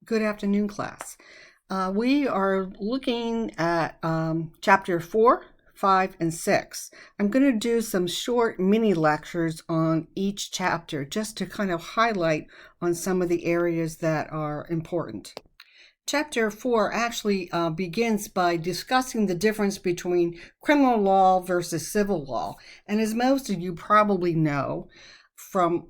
Good afternoon, class. We are looking at chapter 4, 5, and 6. I'm going to do some short mini lectures on each chapter just to kind of highlight on some of the areas that are important. Chapter 4 actually begins by discussing the difference between criminal law versus civil law. And as most of you probably know from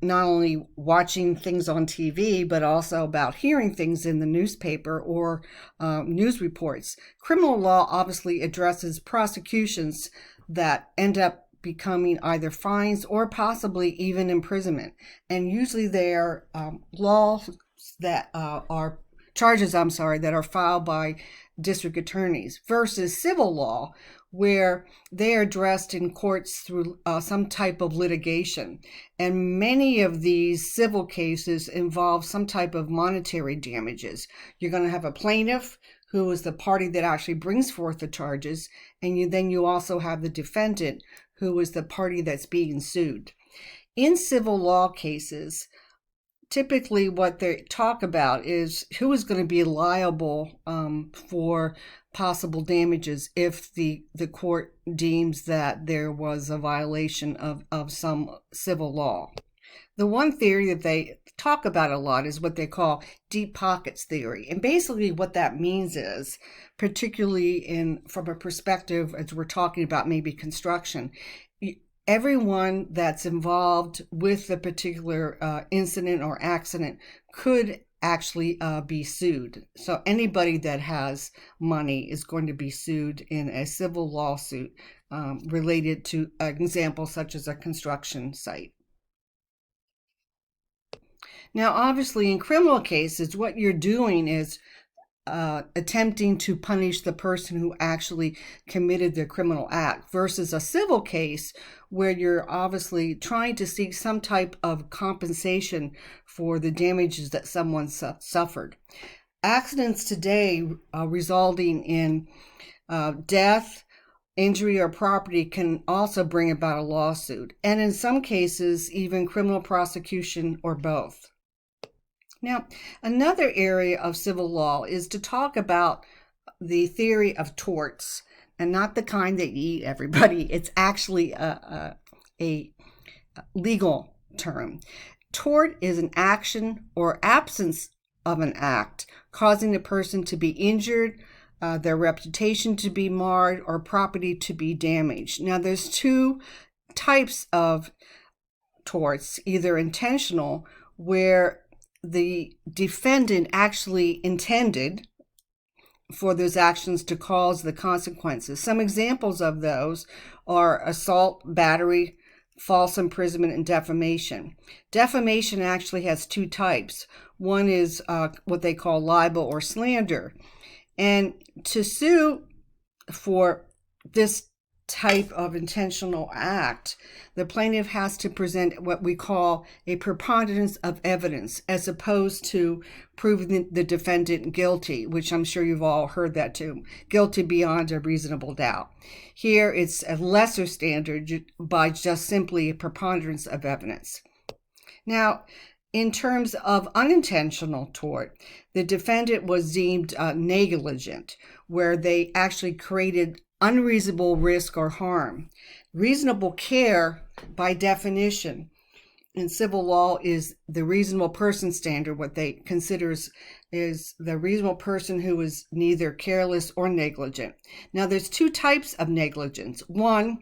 not only watching things on TV, but also about hearing things in the newspaper or news reports. Criminal law obviously addresses prosecutions that end up becoming either fines or possibly even imprisonment. And usually they're laws that are charges, that are filed by district attorneys versus civil law, where they are addressed in courts through some type of litigation. And many of these civil cases involve some type of monetary damages. You're going to have a plaintiff who is the party that actually brings forth the charges, and then you also have the defendant who is the party that's being sued. In civil law cases, typically what they talk about is who is going to be liable for possible damages if the court deems that there was a violation of some civil law. The one theory that they talk about a lot is what they call deep pockets theory. And basically what that means is, particularly from a perspective as we're talking about maybe construction, everyone that's involved with the particular incident or accident could actually be sued. So anybody that has money is going to be sued in a civil lawsuit related to an example such as a construction site. Now, obviously, in criminal cases, what you're doing is attempting to punish the person who actually committed the criminal act versus a civil case where you're obviously trying to seek some type of compensation for the damages that someone suffered. Accidents today resulting in death, injury, or property can also bring about a lawsuit, and in some cases, even criminal prosecution or both. Now, another area of civil law is to talk about the theory of torts, and not the kind that you eat, everybody. It's actually a legal term. Tort is an action or absence of an act causing a person to be injured, their reputation to be marred, or property to be damaged. Now, there's two types of torts, either intentional, where the defendant actually intended for those actions to cause the consequences. Some examples of those are assault, battery, false imprisonment, and defamation. Defamation actually has two types. One is what they call libel or slander. And to sue for this type of intentional act, the plaintiff has to present what we call a preponderance of evidence, as opposed to proving the defendant guilty, which I'm sure you've all heard that too, guilty beyond a reasonable doubt. Here it's a lesser standard by just simply a preponderance of evidence. Now, in terms of unintentional tort, the defendant was deemed negligent, where they actually created unreasonable risk or harm. Reasonable care, by definition, in civil law is the reasonable person standard. What they consider is the reasonable person who is neither careless or negligent. Now, there's two types of negligence. One,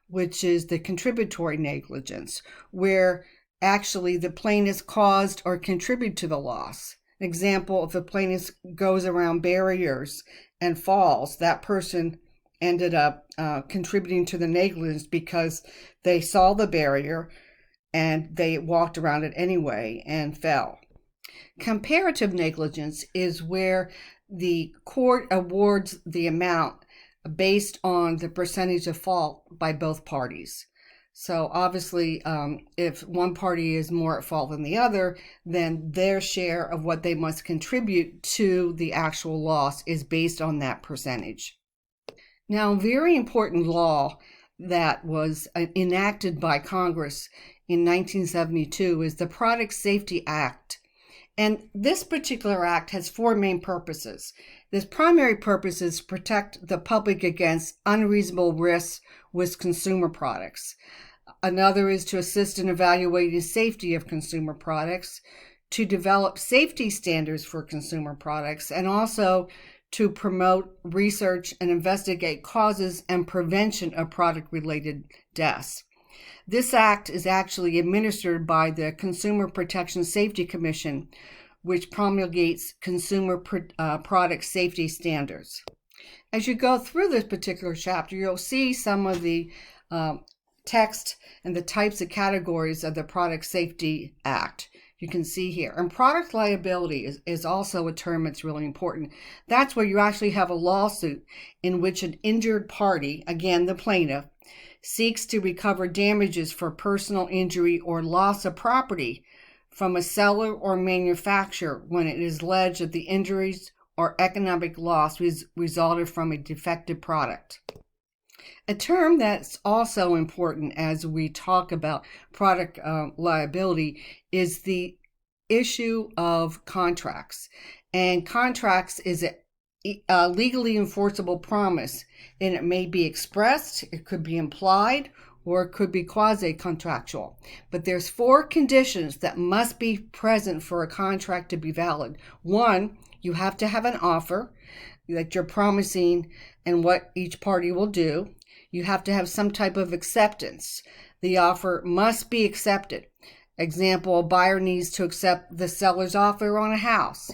which is the contributory negligence, where actually the plaintiff caused or contributed to the loss. An example, if a plaintiff goes around barriers and falls, that person ended up contributing to the negligence because they saw the barrier and they walked around it anyway and fell. Comparative negligence is where the court awards the amount based on the percentage of fault by both parties. So obviously, if one party is more at fault than the other, then their share of what they must contribute to the actual loss is based on that percentage. Now, a very important law that was enacted by Congress in 1972 is the Product Safety Act. And this particular act has four main purposes. This primary purpose is to protect the public against unreasonable risks with consumer products. Another is to assist in evaluating safety of consumer products, to develop safety standards for consumer products, and also to promote research and investigate causes and prevention of product-related deaths. This act is actually administered by the Consumer Protection Safety Commission, which promulgates consumer product safety standards. As you go through this particular chapter, you'll see some of the text and the types of categories of the Product Safety Act. You can see here. And product liability is also a term that's really important. That's where you actually have a lawsuit in which an injured party, again the plaintiff, seeks to recover damages for personal injury or loss of property from a seller or manufacturer when it is alleged that the injuries or economic loss resulted from a defective product. A term that's also important as we talk about product liability is the issue of contracts. And contracts is a legally enforceable promise, and it may be expressed, it could be implied, or it could be quasi-contractual. But there's four conditions that must be present for a contract to be valid. One, you have to have an offer that you're promising and what each party will do. You have to have some type of acceptance. The offer must be accepted. Example, a buyer needs to accept the seller's offer on a house.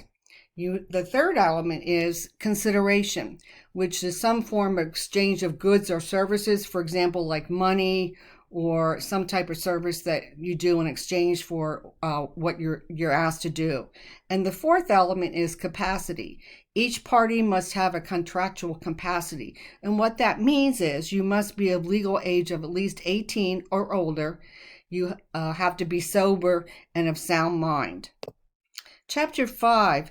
The third element is consideration, which is some form of exchange of goods or services, for example, like money or some type of service that you do in exchange for what you're asked to do. And the fourth element is capacity. Each party must have a contractual capacity. And what that means is you must be of legal age of at least 18 or older. You have to be sober and of sound mind. Chapter 5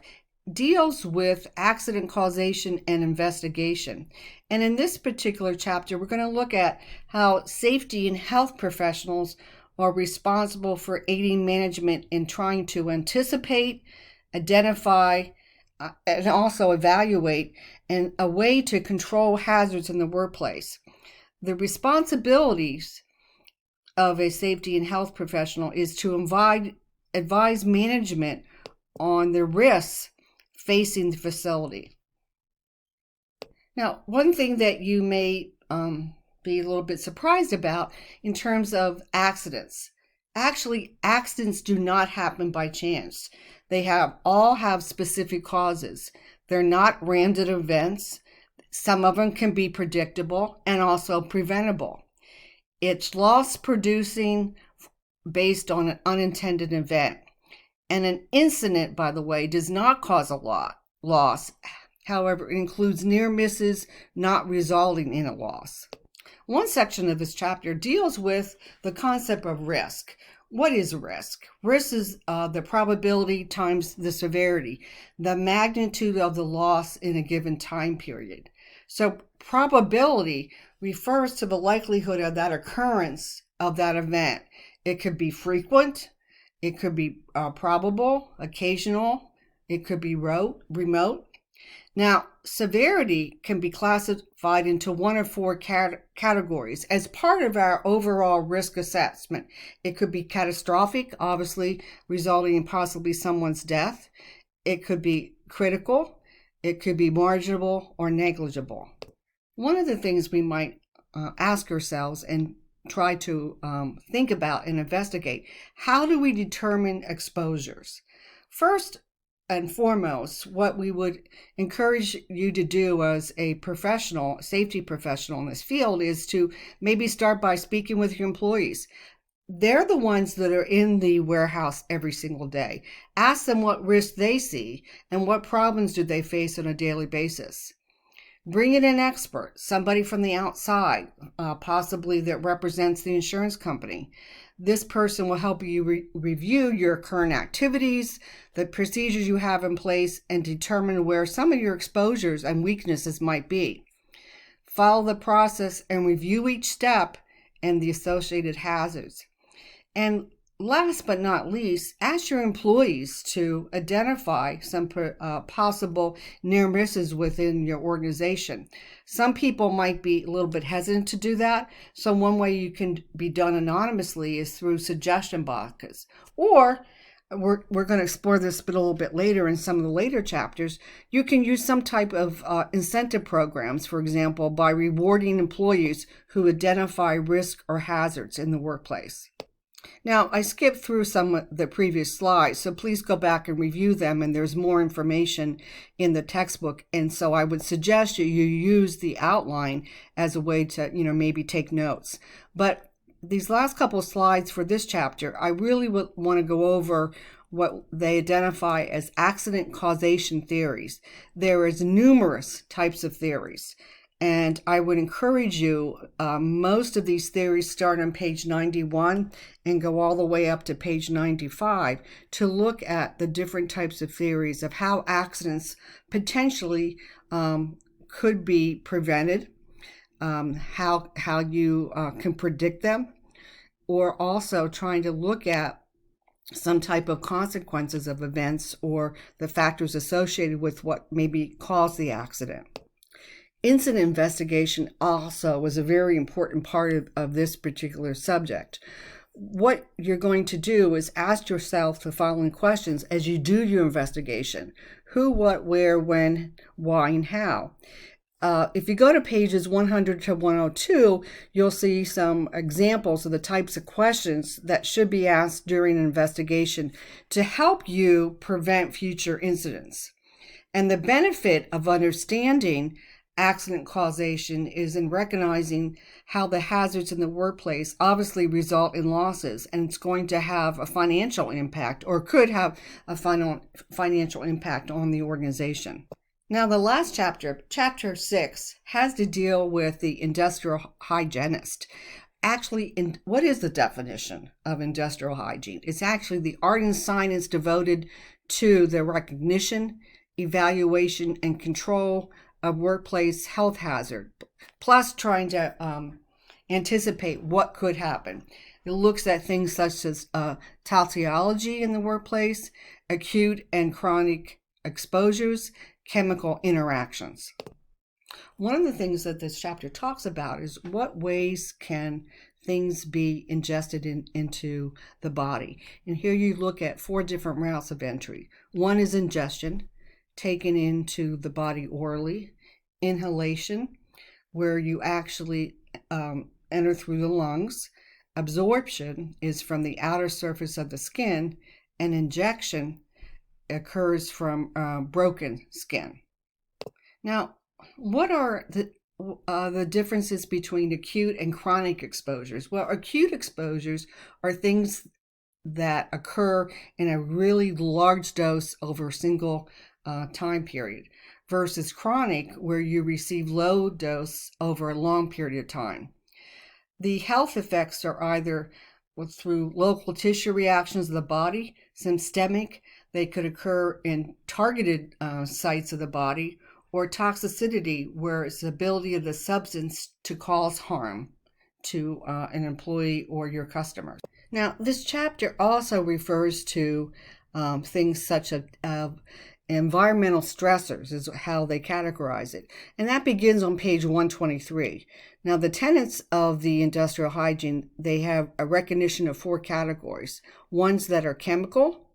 deals with accident causation and investigation. And in this particular chapter, we're going to look at how safety and health professionals are responsible for aiding management in trying to anticipate, identify, and also evaluate and a way to control hazards in the workplace. The responsibilities of a safety and health professional is to advise management on the risks facing the facility. Now, one thing that you may be a little bit surprised about in terms of accidents. Actually, accidents do not happen by chance. They all have specific causes. They're not random events. Some of them can be predictable and also preventable. It's loss producing based on an unintended event. And an incident, by the way, does not cause a loss. However, it includes near misses not resulting in a loss. One section of this chapter deals with the concept of risk. What is risk? Risk is the probability times the severity, the magnitude of the loss in a given time period. So probability refers to the likelihood of that occurrence of that event. It could be frequent, it could be probable, occasional, it could be remote. Now, severity can be classified into one of four categories as part of our overall risk assessment. It could be catastrophic, obviously resulting in possibly someone's death. It could be critical. It could be marginal or negligible. One of the things we might ask ourselves and try to think about and investigate, how do we determine exposures? First and foremost, what we would encourage you to do as a professional, safety professional in this field, is to maybe start by speaking with your employees. They're the ones that are in the warehouse every single day. Ask them what risks they see and what problems do they face on a daily basis. Bring in an expert, somebody from the outside, possibly that represents the insurance company. This person will help you review your current activities, the procedures you have in place, and determine where some of your exposures and weaknesses might be. Follow the process and review each step and the associated hazards. And last but not least, ask your employees to identify some possible near misses within your organization. Some people might be a little bit hesitant to do that. So one way you can be done anonymously is through suggestion boxes. Or we're going to explore this a little bit later in some of the later chapters. You can use some type of incentive programs, for example, by rewarding employees who identify risk or hazards in the workplace. Now, I skipped through some of the previous slides, so please go back and review them, and there's more information in the textbook. And so I would suggest you use the outline as a way to, maybe take notes. But these last couple of slides for this chapter, I really would want to go over what they identify as accident causation theories. There is numerous types of theories. And I would encourage you, most of these theories start on page 91 and go all the way up to page 95 to look at the different types of theories of how accidents potentially could be prevented, how you can predict them, or also trying to look at some type of consequences of events or the factors associated with what maybe caused the accident. Incident investigation also was a very important part of this particular subject. What you're going to do is ask yourself the following questions as you do your investigation: who, what, where, when, why, and how. If you go to pages 100 to 102, you'll see some examples of the types of questions that should be asked during an investigation to help you prevent future incidents. And the benefit of understanding accident causation is in recognizing how the hazards in the workplace obviously result in losses, and it's going to have a financial impact, or could have a financial impact on the organization. Now, the last chapter, chapter 6, has to deal with the industrial hygienist. Actually, what is the definition of industrial hygiene? It's actually the art and science devoted to the recognition, evaluation, and control of workplace health hazard, plus trying to anticipate what could happen. It looks at things such as toxicology in the workplace, acute and chronic exposures, chemical interactions. One of the things that this chapter talks about is what ways can things be ingested into the body. And here you look at 4 different routes of entry. One is ingestion, taken into the body orally. Inhalation, where you actually enter through the lungs. Absorption is from the outer surface of the skin, and injection occurs from broken skin. Now, what are the differences between acute and chronic exposures? Well, acute exposures are things that occur in a really large dose over a single time period, versus chronic, where you receive low dose over a long period of time. The health effects are either through local tissue reactions of the body, systemic, they could occur in targeted sites of the body, or toxicity, where it's the ability of the substance to cause harm to an employee or your customers. Now, this chapter also refers to things such as environmental stressors, is how they categorize it. And that begins on page 123. Now, the tenets of the industrial hygiene, they have a recognition of 4 categories. Ones that are chemical,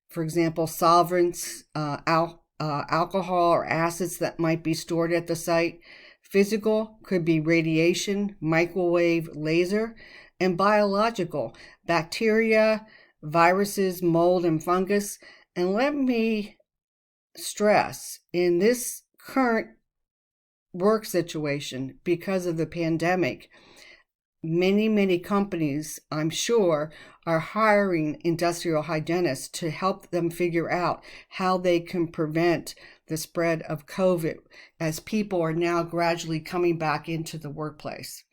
for example, solvents, alcohol or acids that might be stored at the site. Physical could be radiation, microwave, laser, and biological, bacteria, viruses, mold, and fungus. And let me stress, in this current work situation, because of the pandemic, many companies, I'm sure, are hiring industrial hygienists to help them figure out how they can prevent the spread of COVID as people are now gradually coming back into the workplace.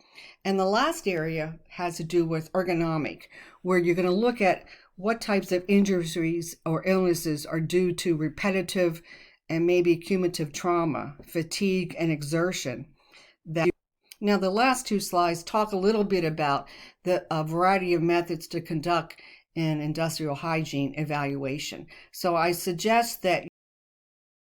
And the last area has to do with ergonomic, where you're going to look at what types of injuries or illnesses are due to repetitive and maybe cumulative trauma, fatigue, and exertion. Now, the last 2 slides talk a little bit about a variety of methods to conduct in industrial hygiene evaluation. So I suggest that